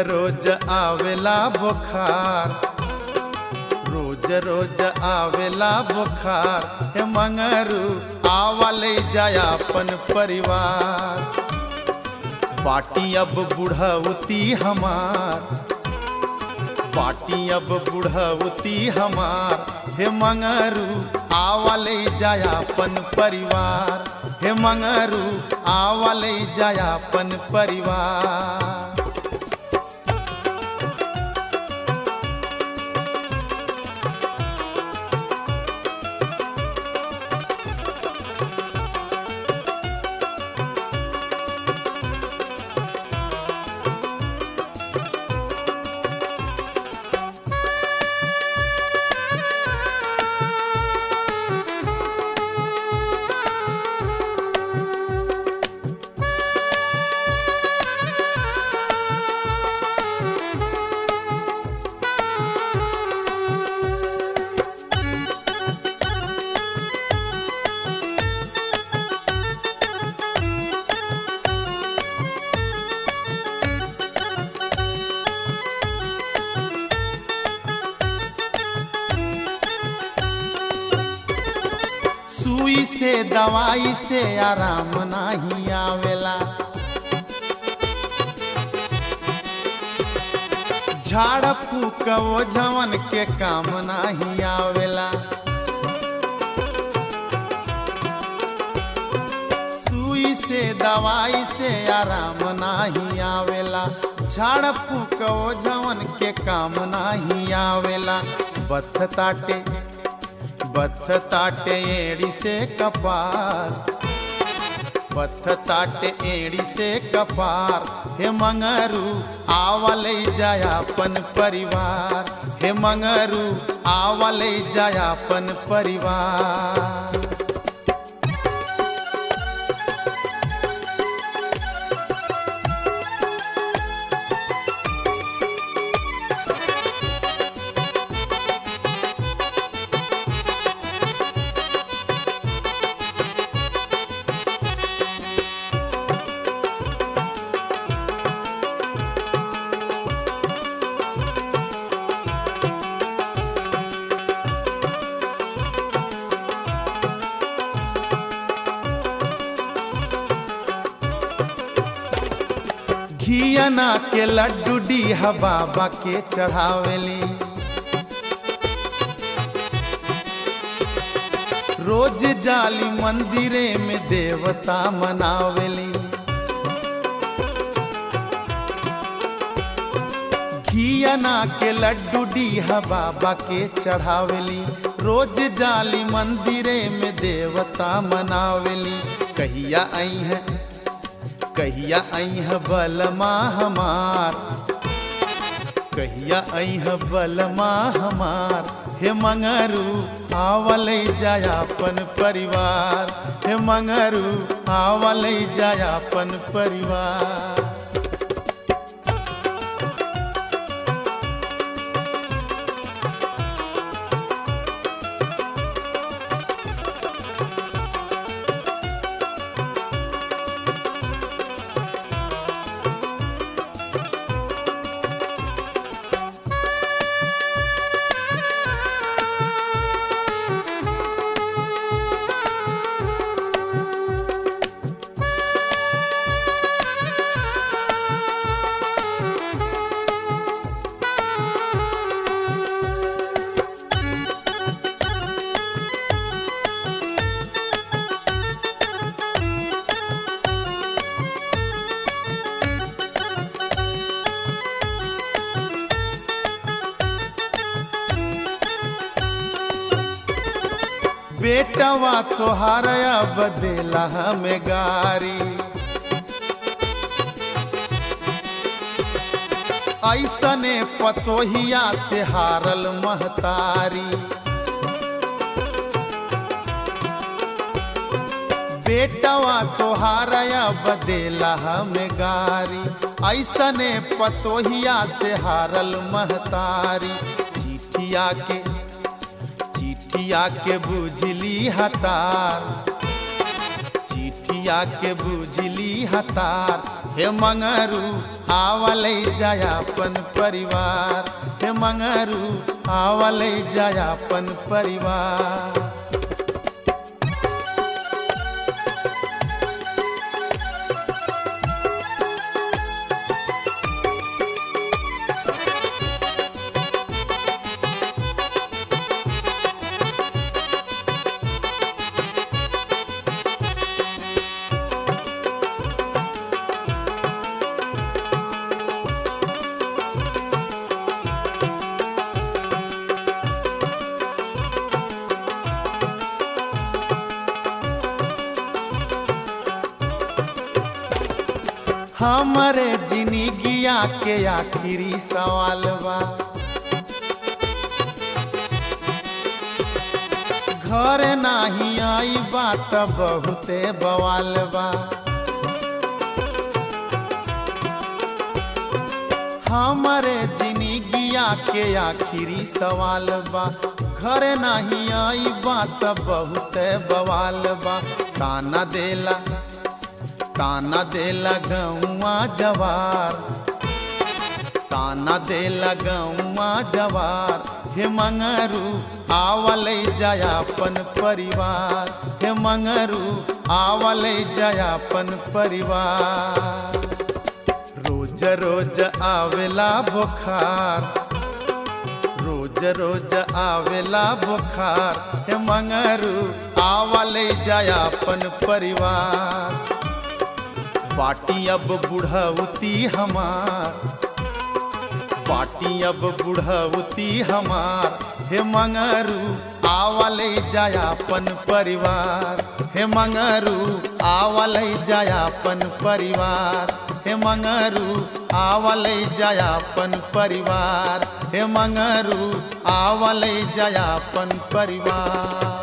रोज आवेला बुखार, रोज रोज आवेला बुखार। हे मंगरू आवा ले जाया अपन परिवार। बाटी अब बुढ़ौती हमार, बाटी अब बुढ़ौती हमार। हे मंगरू आवा ले जाया अपन परिवार। हे मंगरू आवा ले जाया अपन परिवार। सुई से दवाई से आराम नहीं आवेला, झाड़ फूक ओझवन के काम नहीं आवेला। सुई से दवाई से आराम नहीं आवेला, झाड़ फूक ओझवन के काम नहीं आवेला। बथ ताटे एड़ी से कपार, बथ ताटे एड़ी से कपार। हे मंगरू आवा ले जाया अपन परिवार। हे मंगरू आवा ले जाया अपन परिवार। घियना के लड्डू डीहा बाबा के चढ़ावेली, रोज जाली मंदिरे में देवता मनावेली। घियना के लड्डू डीहा बाबा के चढ़ावेली, रोज जाली मंदिरे में देवता मनावेली। कहिया आई है बलमा हमार, कहिया आई है बलमा हमार। हे मंगरू आवा ले जाया अपन परिवार। हे मंगरू आवा ले जाया अपन परिवार। बेटवा तोहार बदेला हमें गारी, ऐसने पतोहिया से हारल महतारी। बेटवा तोहार बदेला हमें गारी, ऐसने पतोहिया से हारल महतारी। चिट्ठिया के बुझली हतार, चिट्ठिया के बुझली हतार, हे मंगरू आवले जायापन परिवार, हे मंगरू आवले जायापन परिवार। हमरे जिंदगिया के आखिरी सवाल बा, घर नाही आई बात बहुते बवाल बा। हमरे जिंदगिया के आखिरी सवाल बा, घर नाही आई बात बहुते बवाल बा। ताना देला गौआ जवार, ताना देला गौआ जवार, हे मंगरू आवले जायापन परिवार, हे मंगरू आवले जायापन परिवार। रोज रोज आवेला बुखार, रोज रोज आवेला बुखार, हे मंगरू आवले जायापन परिवार। बाटी अब बुढ़ौती हमार, बाटी अब बुढ़ौती हमार, हे मंगरू आवले जायापन परिवार, हे मंगरू आवले जायापन परिवार, हे मंगरू आवले जायापन परिवार, हे मंगरू आवले जायापन परिवार।